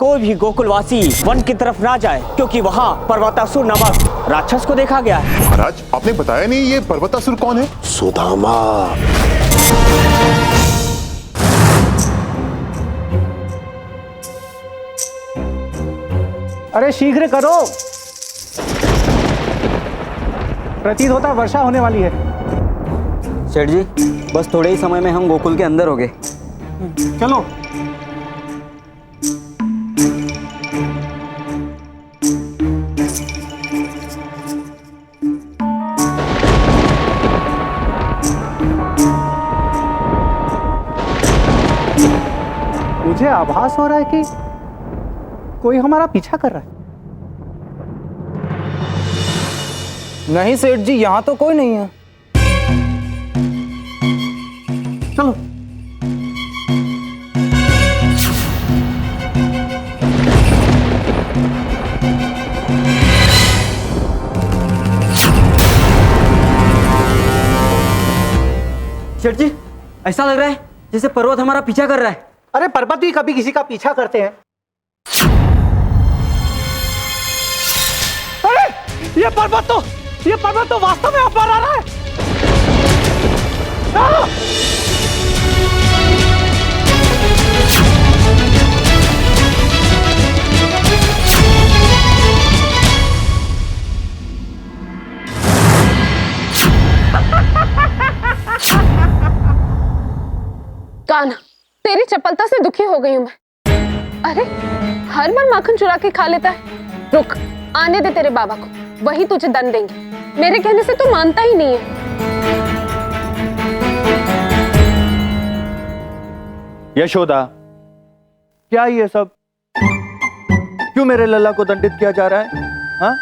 कोई भी गोकुलवासी वन की तरफ ना जाए, क्योंकि वहाँ पर्वतासुर नामक राक्षस को देखा गया है। महाराज, आपने बताया नहीं ये पर्वतासुर कौन है? सुदामा। अरे शीघ्र करो, प्रतीत होता वर्षा होने वाली है। सेठ जी, बस थोड़े ही समय में हम गोकुल के अंदर हो गए। चलो। मुझे आभास हो रहा है कि कोई हमारा पीछा कर रहा है। नहीं सेठ जी, यहाँ तो कोई नहीं है। चलो। सेठ जी, ऐसा लग रहा है जैसे पर्वत हमारा पीछा कर रहा है। अरे पर्वत भी कभी किसी का पीछा करते हैं। अरे ये पर्वत तो वास्तव में ऊपर आ रहा है। कान्हा, तेरी चपलता से दुखी हो गई हूं मैं। अरे हर बार माखन चुरा के खा लेता है। रुक, आने दे तेरे बाबा को, वही तुझे दंड देंगे। मेरे कहने से तू मानता ही नहीं है। यशोदा, क्या ये सब? क्यों मेरे लल्ला को दंडित किया जा रहा है? हाँ?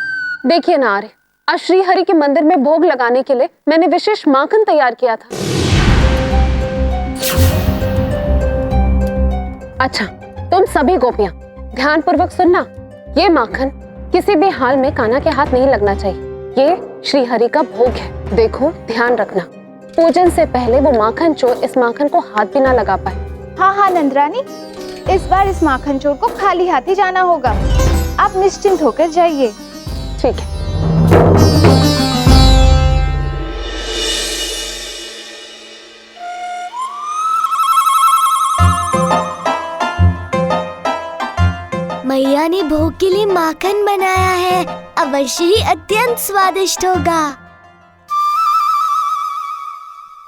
देखिए ना आर्य, आज श्री हरि के मंदिर में भोग लगाने के लिए मैंने विशेष माखन तैयार किया था। अच्छा, तुम सभी गोपियां ध्यान पूर्वक सुनना। ये माखन किसी भी हाल में कान्हा के हाथ नहीं लगना चाहिए। ये श्री हरि का भोग है। देखो, ध्यान रखना, पूजन से पहले वो माखन चोर इस माखन को हाथ भी ना लगा पाए। हाँ नंदरानी, इस बार इस माखन चोर को खाली हाथ ही जाना होगा। आप निश्चिंत होकर जाइए। ठीक है। मैया ने भोग के लिए माखन बनाया है, अवश्य ही अत्यंत स्वादिष्ट होगा।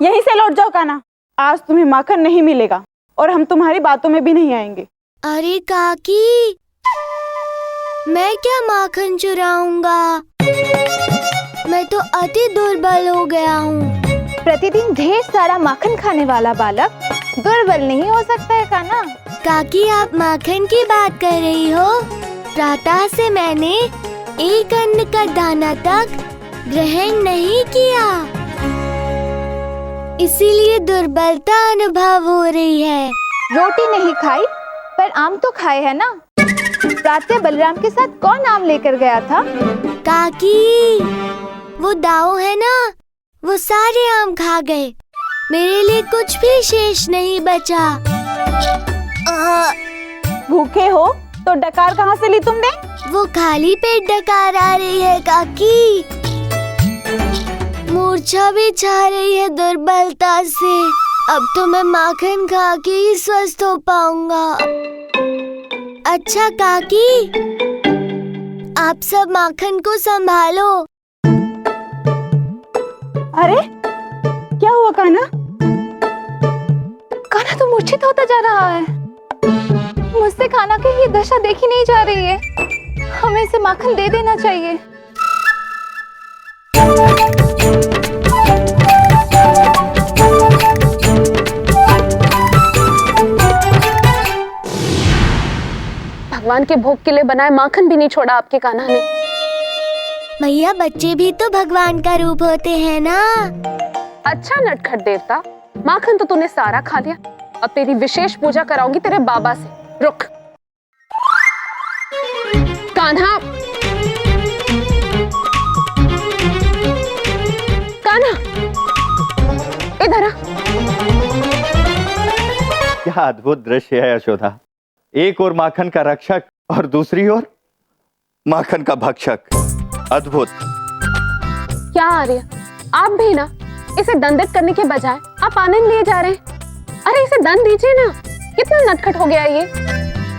यहीं से लौट जाओ कान्हा, आज तुम्हें माखन नहीं मिलेगा और हम तुम्हारी बातों में भी नहीं आएंगे। अरे काकी, मैं क्या माखन चुराऊंगा? मैं तो अति दुर्बल हो गया हूँ। प्रतिदिन ढेर सारा माखन खाने वाला बालक दुर्बल नहीं हो सकता है कान्हा। काकी, आप माखन की बात कर रही हो? प्रातः से मैंने एक अन्न का दाना तक ग्रहण नहीं किया, इसीलिए दुर्बलता अनुभव हो रही है। रोटी नहीं खाई पर आम तो खाए है ना। प्रातः बलराम के साथ कौन आम लेकर गया था? काकी, वो दाऊ है ना, वो सारे आम खा गए। मेरे लिए कुछ भी शेष नहीं बचा। भूखे हो तो डकार कहाँ से ली तुमने? वो खाली पेट डकार आ रही है काकी। मूर्छा भी छा रही है दुर्बलता से। अब तो मैं माखन खा के ही स्वस्थ हो पाऊंगा। अच्छा काकी, आप सब माखन को संभालो। अरे क्या हुआ कान्हा? कान्हा तो मूर्छित होता जा रहा है। मुझसे कान्हा की ये दशा देखी नहीं जा रही है। हमें इसे माखन दे देना चाहिए। भगवान के भोग के लिए बनाए माखन भी नहीं छोड़ा आपके कान्हा ने। मैया, बच्चे भी तो भगवान का रूप होते हैं ना। अच्छा नटखट देवता, माखन तो तूने सारा खा लिया। अब तेरी विशेष पूजा कराऊंगी तेरे बाबा से। रुक कान्हा, कान्हा इधर आ। क्या अद्भुत दृश्य है यशोदा। एक ओर माखन का रक्षक और दूसरी ओर माखन का भक्षक। अद्भुत। क्या आर्य, आप भी ना इसे दंडित करने के बजाय आप आनंद लिए जा रहे हैं। अरे इसे दंड दीजिए ना, कितना नटखट हो गया ये।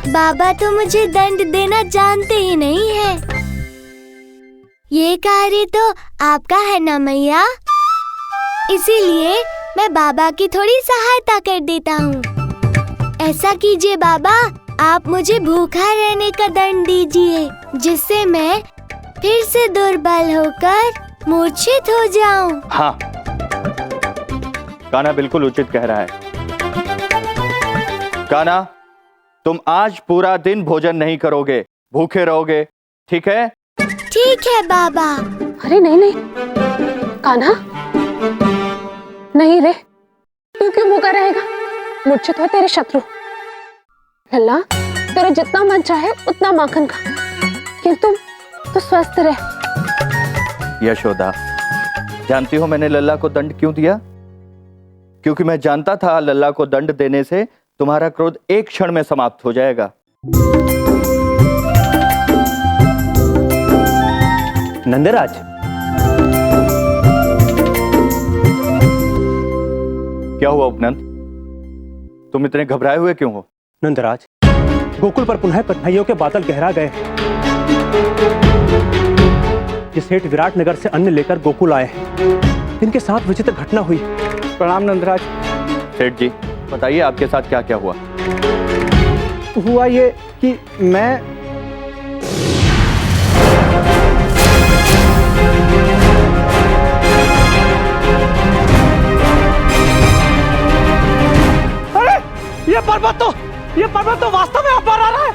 बाबा तो मुझे दंड देना जानते ही नहीं है। ये कार्य तो आपका है ना मैया, इसीलिए मैं बाबा की थोड़ी सहायता कर देता हूँ। ऐसा कीजिए बाबा, आप मुझे भूखा रहने का दंड दीजिए, जिससे मैं फिर से दुर्बल होकर मूर्छित हो जाऊं। हाँ, कान्हा बिल्कुल उचित कह रहा है। कान्हा, तुम आज पूरा दिन भोजन नहीं करोगे, भूखे रहोगे, ठीक है? ठीक है बाबा। अरे नहीं नहीं कान्हा, नहीं रे, तू क्यों भूखा रहेगा? मूर्छित हो तेरे शत्रु। लल्ला, तेरा जितना मन चाहे उतना माखन खा, किंतु तू स्वस्थ रह। यशोदा, जानती हो मैंने लल्ला को दंड क्यों दिया? क्योंकि मैं जानता था लल्ला को दंड देने से तुम्हारा क्रोध एक क्षण में समाप्त हो जाएगा। नंदराज, क्या हुआ उपनंद? तुम इतने घबराए हुए क्यों हो? नंदराज, गोकुल पर पुनः कठिनाइयों के बादल गहरा गए। जिस सेठ विराटनगर से अन्न लेकर गोकुल आए, इनके साथ विचित्र घटना हुई। प्रणाम नंदराज। सेठ जी, बताइए आपके साथ क्या क्या हुआ? हुआ ये कि मैं ये पर्वत तो वास्तव में अपार आ रहा है।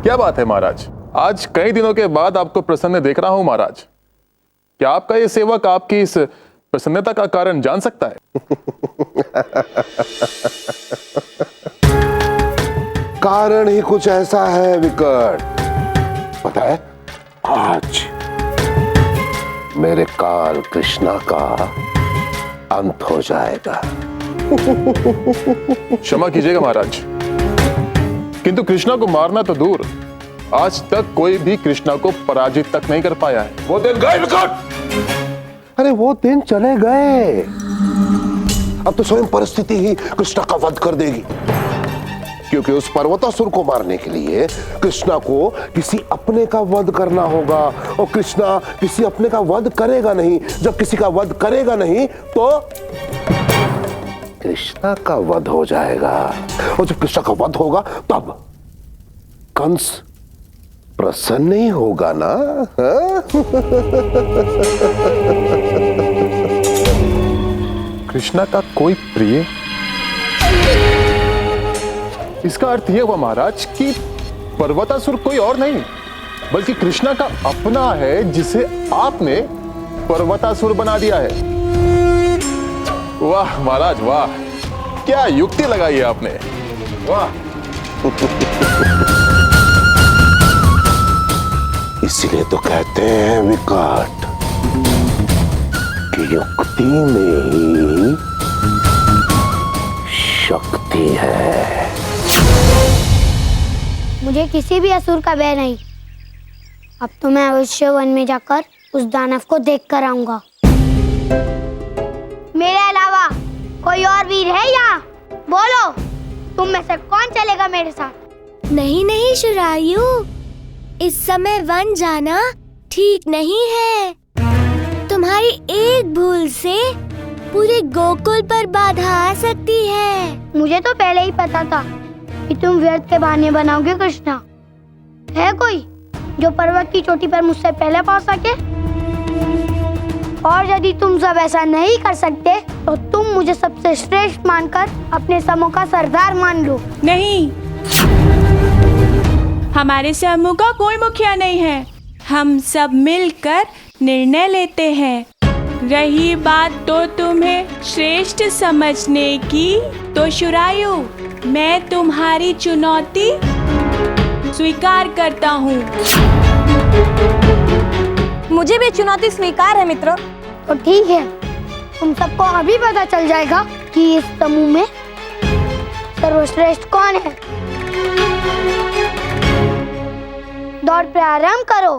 क्या बात है महाराज, आज कई दिनों के बाद आपको प्रसन्न देख रहा हूं महाराज। क्या आपका ये सेवक आपकी इस प्रसन्नता का कारण जान सकता है? कारण ही कुछ ऐसा है विकट, पता है, आज मेरे काल कृष्णा का अंत हो जाएगा। क्षमा कीजिएगा महाराज, किंतु कृष्णा को मारना तो दूर, आज तक कोई भी कृष्णा को पराजित तक नहीं कर पाया है। वो दिन गए विकट। अरे वो दिन चले गए, अब तो स्वयं परिस्थिति ही कृष्णा का वध कर देगी, क्योंकि उस पर्वतासुर को मारने के लिए कृष्णा को किसी अपने का वध करना होगा, और कृष्णा किसी अपने का वध करेगा नहीं। जब किसी का वध करेगा नहीं तो कृष्णा का वध हो जाएगा, और जब कृष्णा का वध होगा तब कंस प्रसन्न ही होगा ना। कृष्णा का कोई प्रिय? इसका अर्थ यह हुआ महाराज कि पर्वतासुर कोई और नहीं बल्कि कृष्णा का अपना है, जिसे आपने पर्वतासुर बना दिया है। वाह महाराज वाह, क्या युक्ति लगाई है आपने, वाह। इसीलिए तो कहते हैं विकट कि युक्ति में ही शक्ति है। मुझे किसी भी असुर का भय नहीं। अब तो मैं अवश्य वन में जाकर उस दानव को देख कर आऊंगा। मेरे अलावा कोई और वीर है यहाँ? बोलो, तुम में से कौन चलेगा मेरे साथ? नहीं नहीं शुरायु, इस समय वन जाना ठीक नहीं है। तुम्हारी एक भूल से पूरे गोकुल पर बाधा आ सकती है। मुझे तो पहले ही पता था कि तुम व्यर्थ के बहाने बनाओगे कृष्णा। है कोई जो पर्वत की चोटी पर मुझसे पहले पहुंच सके? और यदि तुम सब ऐसा नहीं कर सकते तो तुम मुझे सबसे श्रेष्ठ मानकर अपने समूह का सरदार मान लो। नहीं, हमारे समूह का कोई मुखिया नहीं है। हम सब मिलकर निर्णय लेते हैं। रही बात तो तुम्हें श्रेष्ठ समझने की, तो शुरायु, मैं तुम्हारी चुनौती स्वीकार करता हूँ। मुझे भी चुनौती स्वीकार है मित्र। तो ठीक है, तुम सबको अभी पता चल जाएगा कि इस समूह में सर्वश्रेष्ठ कौन है। दौड़ प्रारंभ करो।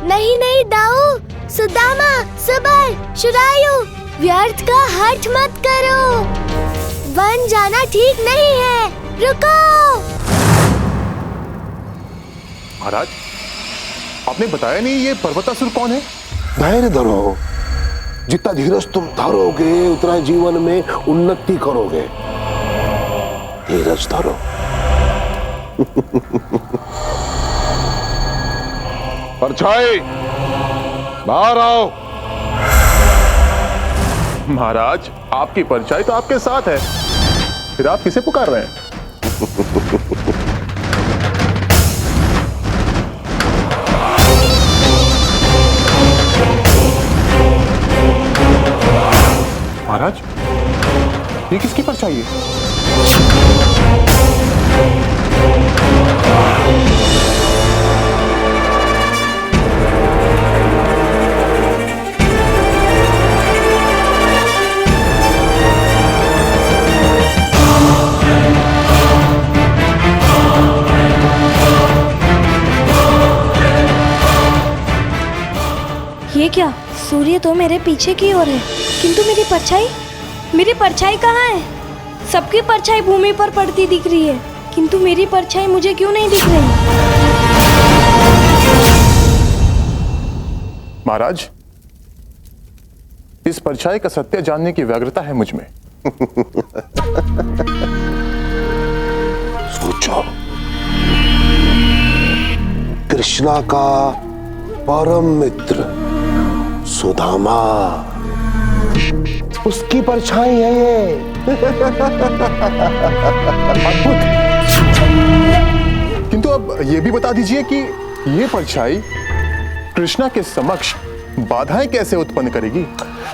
नहीं नहीं दाऊ, सुदामा, सबल, शुरायु, व्यर्थ का हठ मत करो। वन जाना ठीक नहीं है, रुको। महाराज, आपने बताया नहीं ये पर्वतासुर कौन है? धैर्य धरो। जितना धीरज तुम धरोगे उतना जीवन में उन्नति करोगे। धीरज धरो। परछाई, बाहर आओ। महाराज, आपकी परछाई तो आपके साथ है, फिर आप किसे पुकार रहे हैं? महाराज, ये किसकी परछाई है? ये क्या? सूर्य तो मेरे पीछे की ओर है, किंतु मेरी परछाई कहाँ है? सबकी परछाई भूमि पर पड़ती दिख रही है, किंतु मेरी परछाई मुझे क्यों नहीं दिख रही? महाराज, इस परछाई का सत्य जानने की व्यग्रता है मुझ में। सोचो, कृष्णा का परम मित्र सुदामा, उसकी परछाई है ये। अद्भुत। किंतु अब ये भी बता दीजिए कि ये परछाई कृष्णा के समक्ष बाधाएं कैसे उत्पन्न करेगी?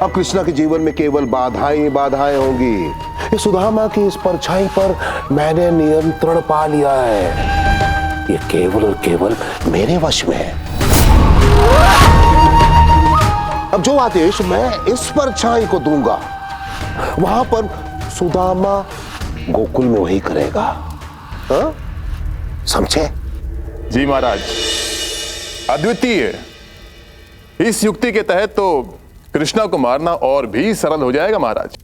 अब कृष्णा के जीवन में केवल बाधाएं बाधाएं होंगी। ये सुदामा की इस परछाई पर मैंने नियंत्रण पा लिया है। ये केवल और केवल मेरे वश में है। अब जो आदेश मैं इस परछाई को दूंगा, वहां पर सुदामा गोकुल में वही करेगा। हाँ? समझे? जी महाराज, अद्वितीय। इस युक्ति के तहत तो कृष्णा को मारना और भी सरल हो जाएगा महाराज।